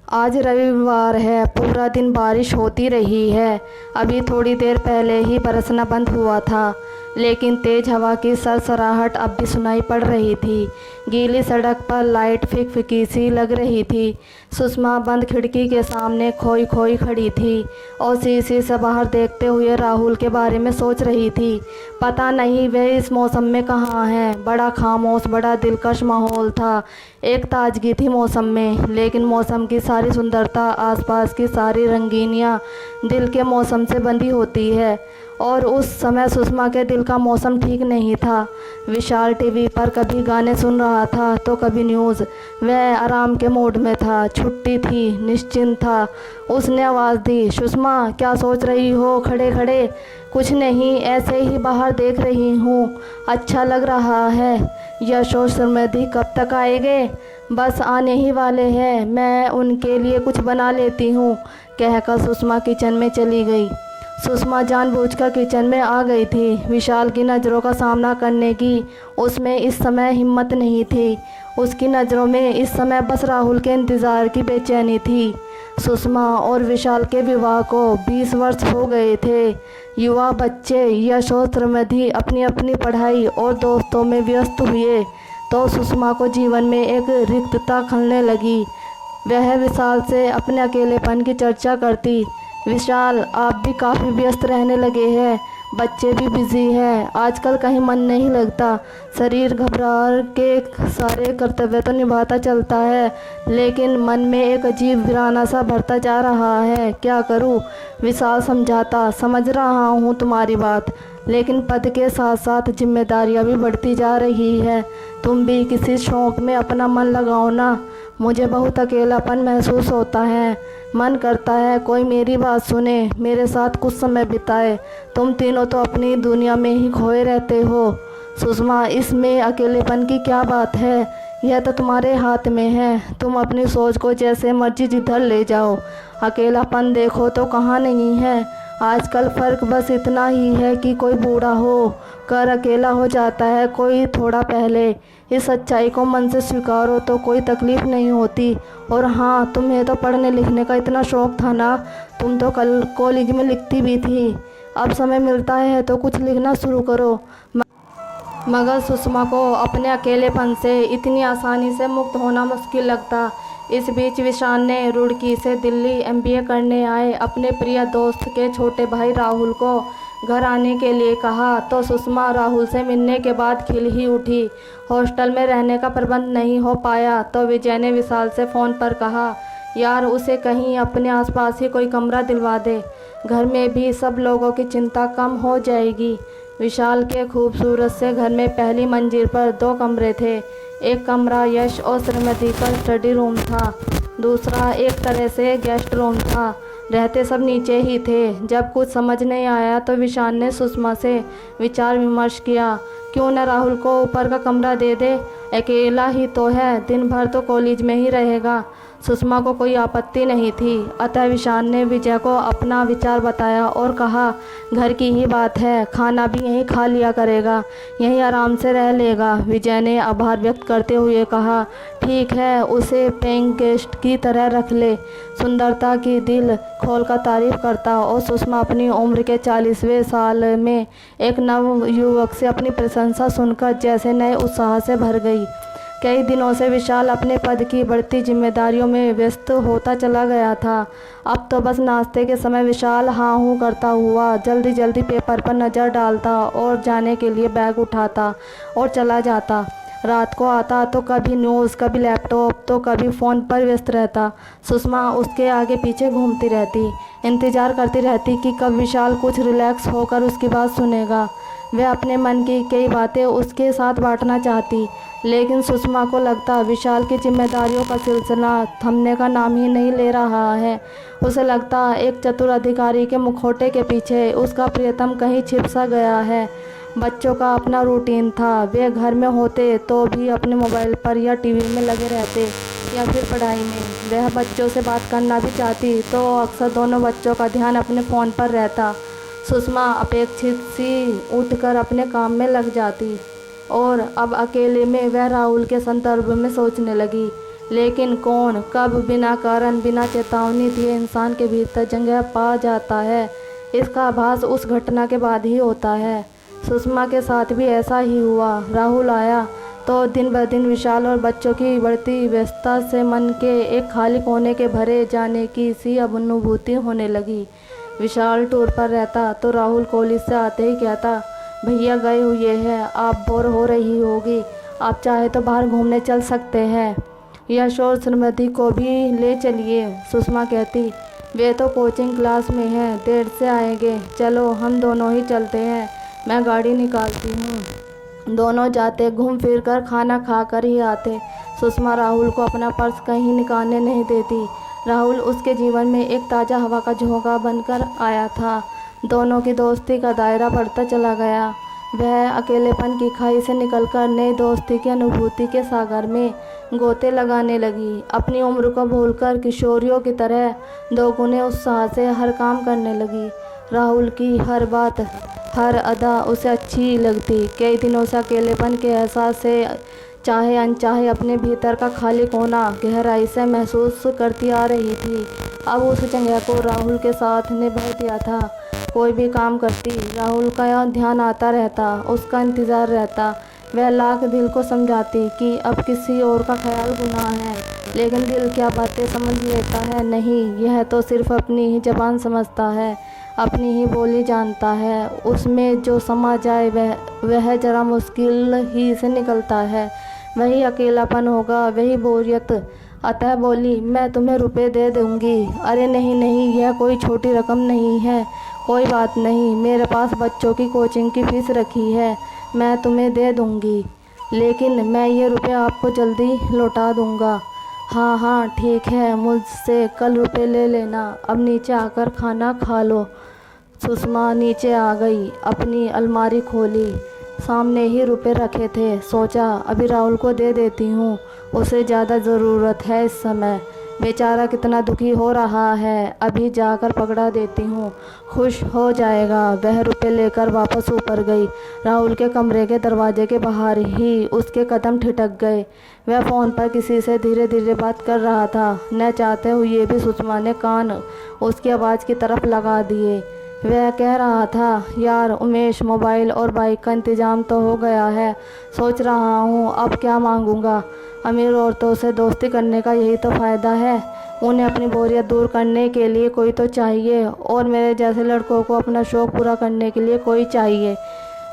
आज रविवार है। पूरा दिन बारिश होती रही है। अभी थोड़ी देर पहले ही बरसना बंद हुआ था, लेकिन तेज़ हवा की सरसराहट अब भी सुनाई पड़ रही थी। गीली सड़क पर लाइट फिक फिकी सी लग रही थी। सुषमा बंद खिड़की के सामने खोई खोई खड़ी थी और शीशे से बाहर देखते हुए राहुल के बारे में सोच रही थी। पता नहीं वे इस मौसम में कहाँ हैं। बड़ा खामोश, बड़ा दिलकश माहौल था। एक ताजगी थी मौसम में, लेकिन मौसम की सारी सुंदरता, आसपास की सारी रंगीनियाँ दिल के मौसम से बंधी होती है। और उस समय सुषमा के दिल का मौसम ठीक नहीं था। विशाल टीवी पर कभी गाने सुन रहा था तो कभी न्यूज़। वह आराम के मूड में था, छुट्टी थी, निश्चिंत था। उसने आवाज़ दी, सुषमा क्या सोच रही हो खड़े खड़े? कुछ नहीं, ऐसे ही बाहर देख रही हूँ। अच्छा लग रहा है। यश और समृद्धि कब तक आएंगे? बस आने ही वाले हैं, मैं उनके लिए कुछ बना लेती हूँ, कहकर सुषमा किचन में चली गई। सुषमा जानबूझकर किचन में आ गई थी। विशाल की नज़रों का सामना करने की उसमें इस समय हिम्मत नहीं थी। उसकी नज़रों में इस समय बस राहुल के इंतज़ार की बेचैनी थी। सुषमा और विशाल के विवाह को 20 वर्ष हो गए थे। युवा बच्चे यश और समृद्धि अपनी अपनी पढ़ाई और दोस्तों में व्यस्त हुए तो सुषमा को जीवन में एक रिक्तता खलने लगी। वह विशाल से अपने अकेलेपन की चर्चा करती। विशाल, आप भी काफ़ी व्यस्त रहने लगे हैं, बच्चे भी बिजी हैं, आजकल कहीं मन नहीं लगता। शरीर घबरा के सारे कर्तव्य तो निभाता चलता है, लेकिन मन में एक अजीब वीराना सा भरता जा रहा है। क्या करूं? विशाल समझाता। समझ रहा हूं तुम्हारी बात, लेकिन पद के साथ साथ जिम्मेदारियां भी बढ़ती जा रही है। तुम भी किसी शौक़ में अपना मन लगाओ ना। मुझे बहुत अकेलापन महसूस होता है। मन करता है कोई मेरी बात सुने, मेरे साथ कुछ समय बिताए। तुम तीनों तो अपनी दुनिया में ही खोए रहते हो। सुषमा, इसमें अकेलेपन की क्या बात है? यह तो तुम्हारे हाथ में है। तुम अपनी सोच को जैसे मर्जी जिधर ले जाओ। अकेलापन देखो तो कहाँ नहीं है। आजकल फ़र्क बस इतना ही है कि कोई बूढ़ा हो कर अकेला हो जाता है, कोई थोड़ा पहले। इस सच्चाई को मन से स्वीकारो तो कोई तकलीफ़ नहीं होती। और हाँ, तुम्हें तो पढ़ने लिखने का इतना शौक़ था ना, तुम तो कल कॉलेज में लिखती भी थी। अब समय मिलता है तो कुछ लिखना शुरू करो। मगर सुषमा को अपने अकेलेपन से इतनी आसानी से मुक्त होना मुश्किल लगता। इस बीच विशाल ने रुड़की से दिल्ली एमबीए करने आए अपने प्रिय दोस्त के छोटे भाई राहुल को घर आने के लिए कहा तो सुषमा राहुल से मिलने के बाद खिल ही उठी। हॉस्टल में रहने का प्रबंध नहीं हो पाया तो विजय ने विशाल से फ़ोन पर कहा, यार उसे कहीं अपने आसपास ही कोई कमरा दिलवा दे, घर में भी सब लोगों की चिंता कम हो जाएगी। विशाल के खूबसूरत से घर में पहली मंजिल पर 2 कमरे थे। एक कमरा यश और श्रीमती का स्टडी रूम था, दूसरा एक तरह से गेस्ट रूम था। रहते सब नीचे ही थे। जब कुछ समझ नहीं आया तो विशाल ने सुषमा से विचार विमर्श किया, क्यों न राहुल को ऊपर का कमरा दे दे, अकेला ही तो है, दिन भर तो कॉलेज में ही रहेगा। सुषमा को कोई आपत्ति नहीं थी। अतः विशाल ने विजय को अपना विचार बताया और कहा, घर की ही बात है, खाना भी यहीं खा लिया करेगा, यहीं आराम से रह लेगा। विजय ने आभार व्यक्त करते हुए कहा, ठीक है, उसे पेइंग गेस्ट की तरह रख ले। सुंदरता की दिल खोलकर तारीफ करता और सुषमा अपनी उम्र के 40वें साल में एक नव युवक से अपनी प्रशंसा सुनकर जैसे नए उत्साह से भर गई। कई दिनों से विशाल अपने पद की बढ़ती जिम्मेदारियों में व्यस्त होता चला गया था। अब तो बस नाश्ते के समय विशाल हाँ हूँ करता हुआ जल्दी जल्दी पेपर पर नज़र डालता और जाने के लिए बैग उठाता और चला जाता। रात को आता तो कभी न्यूज़, कभी लैपटॉप, तो कभी फ़ोन पर व्यस्त रहता। सुषमा उसके आगे पीछे घूमती रहती, इंतज़ार करती रहती कि कब विशाल कुछ रिलैक्स होकर उसकी बात सुनेगा। वह अपने मन की कई बातें उसके साथ बांटना चाहती, लेकिन सुषमा को लगता विशाल की जिम्मेदारियों का सिलसिला थमने का नाम ही नहीं ले रहा है। उसे लगता एक चतुर अधिकारी के मुखौटे के पीछे उसका प्रियतम कहीं छिप सा गया है। बच्चों का अपना रूटीन था। वे घर में होते तो भी अपने मोबाइल पर या टीवी में लगे रहते या फिर पढ़ाई में। वह बच्चों से बात करना भी चाहती तो अक्सर दोनों बच्चों का ध्यान अपने फ़ोन पर रहता। सुषमा अपेक्षित सी उठकर अपने काम में लग जाती और अब अकेले में वह राहुल के संदर्भ में सोचने लगी। लेकिन कौन कब बिना कारण बिना चेतावनी दिए इंसान के भीतर जगह पा जाता है, इसका आभास उस घटना के बाद ही होता है। सुषमा के साथ भी ऐसा ही हुआ। राहुल आया तो दिन ब दिन विशाल और बच्चों की बढ़ती व्यस्तता से मन के एक खाली कोने के भरे जाने की सी अब अनुभूति होने लगी। विशाल टूर पर रहता तो राहुल कॉलेज से आते ही कहता, भैया गए हुए हैं, आप बोर हो रही होगी, आप चाहे तो बाहर घूमने चल सकते हैं, या शोर श्रीमती को भी ले चलिए। सुषमा कहती, वे तो कोचिंग क्लास में हैं, देर से आएंगे, चलो हम दोनों ही चलते हैं, मैं गाड़ी निकालती हूँ। दोनों जाते, घूम फिर कर खाना खा कर ही आते। सुषमा राहुल को अपना पर्स कहीं निकालने नहीं देती। राहुल उसके जीवन में एक ताज़ा हवा का झोंका बनकर आया था। दोनों की दोस्ती का दायरा बढ़ता चला गया। वह अकेलेपन की खाई से निकलकर नई दोस्ती की अनुभूति के सागर में गोते लगाने लगी। अपनी उम्र को भूलकर किशोरियों की तरह दोगुने उत्साह से हर काम करने लगी। राहुल की हर बात, हर अदा उसे अच्छी लगती। कई दिनों से अकेलेपन के एहसास से चाहे अनचाहे अपने भीतर का खाली कोना गहराई से महसूस करती आ रही थी। अब उस जगह को राहुल के साथ ने भर दिया था। कोई भी काम करती, राहुल का ध्यान आता रहता, उसका इंतज़ार रहता। वह लाख दिल को समझाती कि अब किसी और का ख्याल गुनाह है, लेकिन दिल क्या बातें समझ लेता है। नहीं, यह तो सिर्फ अपनी ही ज़बान समझता है, अपनी ही बोली जानता है। उसमें जो समा जाए वह जरा मुश्किल ही से निकलता है। वही अकेलापन होगा, वही बोरियत। अतः बोली, मैं तुम्हें रुपए दे दूँगी। अरे नहीं नहीं, यह कोई छोटी रकम नहीं है। कोई बात नहीं, मेरे पास बच्चों की कोचिंग की फ़ीस रखी है, मैं तुम्हें दे दूँगी, लेकिन मैं ये रुपए आपको जल्दी लौटा दूँगा। हाँ हाँ ठीक है, मुझसे कल रुपए ले लेना। अब नीचे आकर खाना खा लो। सुषमा नीचे आ गई, अपनी अलमारी खोली, सामने ही रुपए रखे थे। सोचा अभी राहुल को दे देती हूँ, उसे ज़्यादा ज़रूरत है इस समय। बेचारा कितना दुखी हो रहा है, अभी जाकर पकड़ा देती हूँ, खुश हो जाएगा। वह रुपए लेकर वापस ऊपर गई। राहुल के कमरे के दरवाजे के बाहर ही उसके कदम ठिठक गए। वह फ़ोन पर किसी से धीरे धीरे बात कर रहा था। न चाहते हुए भी सुषमा ने कान उसकी आवाज़ की तरफ लगा दिए। वह कह रहा था, यार उमेश, मोबाइल और बाइक का इंतज़ाम तो हो गया है, सोच रहा हूँ अब क्या मांगूंगा। अमीर औरतों से दोस्ती करने का यही तो फ़ायदा है, उन्हें अपनी बोरियत दूर करने के लिए कोई तो चाहिए, और मेरे जैसे लड़कों को अपना शौक़ पूरा करने के लिए कोई चाहिए।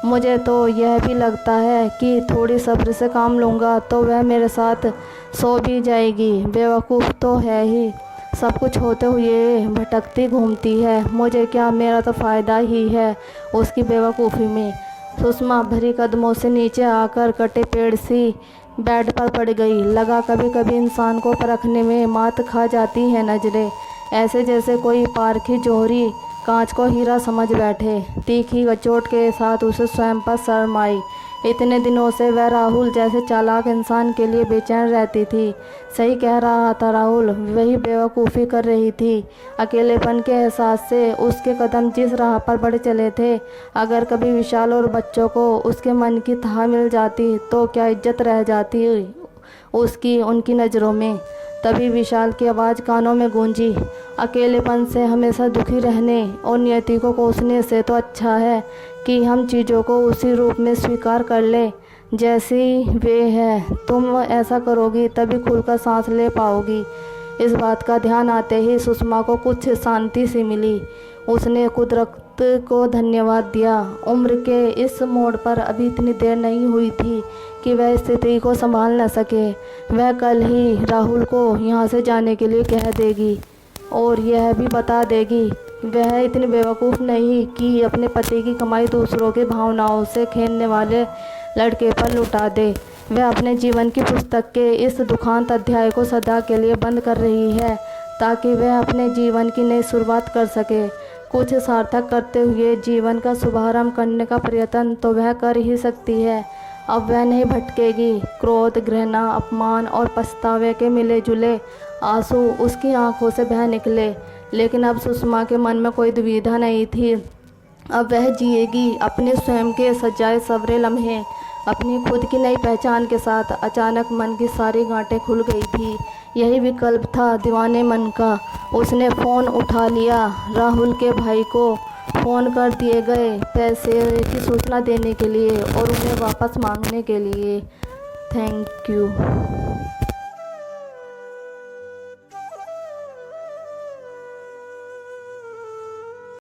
मुझे तो यह भी लगता है कि थोड़ी सब्र से काम लूँगा तो वह मेरे साथ सो भी जाएगी। बेवकूफ़ तो है ही, सब कुछ होते हुए भटकती घूमती है। मुझे क्या, मेरा तो फ़ायदा ही है उसकी बेवकूफ़ी में। सुषमा भरी कदमों से नीचे आकर कटे पेड़ सी बेड पर पड़ गई। लगा कभी कभी इंसान को परखने में मात खा जाती है नज़रें, ऐसे जैसे कोई पारखी जोहरी कांच को हीरा समझ बैठे। तीखी कचोट के साथ उसे स्वयं पर शर्म आई। इतने दिनों से वह राहुल जैसे चालाक इंसान के लिए बेचैन रहती थी। सही कह रहा था राहुल, वही बेवकूफ़ी कर रही थी। अकेलेपन के एहसास से उसके कदम जिस राह पर बढ़ चले थे, अगर कभी विशाल और बच्चों को उसके मन की थाह मिल जाती तो क्या इज्जत रह जाती उसकी उनकी नज़रों में। तभी विशाल की आवाज़ कानों में गूंजी, अकेलेपन से हमेशा दुखी रहने और नियति को कोसने से तो अच्छा है कि हम चीज़ों को उसी रूप में स्वीकार कर लें जैसी वे है। तुम ऐसा करोगी तभी खुलकर सांस ले पाओगी। इस बात का ध्यान आते ही सुषमा को कुछ शांति सी मिली। उसने कुदरत को धन्यवाद दिया। उम्र के इस मोड़ पर अभी इतनी देर नहीं हुई थी कि वह स्थिति को संभाल न सके। वह कल ही राहुल को यहाँ से जाने के लिए कह देगी और यह भी बता देगी वह इतनी बेवकूफ़ नहीं कि अपने पति की कमाई दूसरों की भावनाओं से खेलने वाले लड़के पर लुटा दे। वह अपने जीवन की पुस्तक के इस दुखांत अध्याय को सदा के लिए बंद कर रही है ताकि वह अपने जीवन की नई शुरुआत कर सके। कुछ सार्थक करते हुए जीवन का शुभारंभ करने का प्रयत्न तो वह कर ही सकती है। अब वह नहीं भटकेगी। क्रोध, घृणा, अपमान और पछतावे के मिले जुले आंसू उसकी आंखों से बह निकले, लेकिन अब सुषमा के मन में कोई दुविधा नहीं थी। अब वह जिएगी अपने स्वयं के सजाए सवरे लम्हे। अपनी खुद की नई पहचान के साथ अचानक मन की सारी गांठें खुल गई थी। यही विकल्प था दीवाने मन का। उसने फ़ोन उठा लिया। राहुल के भाई को फ़ोन कर दिए गए पैसे की सूचना देने के लिए और उन्हें वापस मांगने के लिए। Thank you.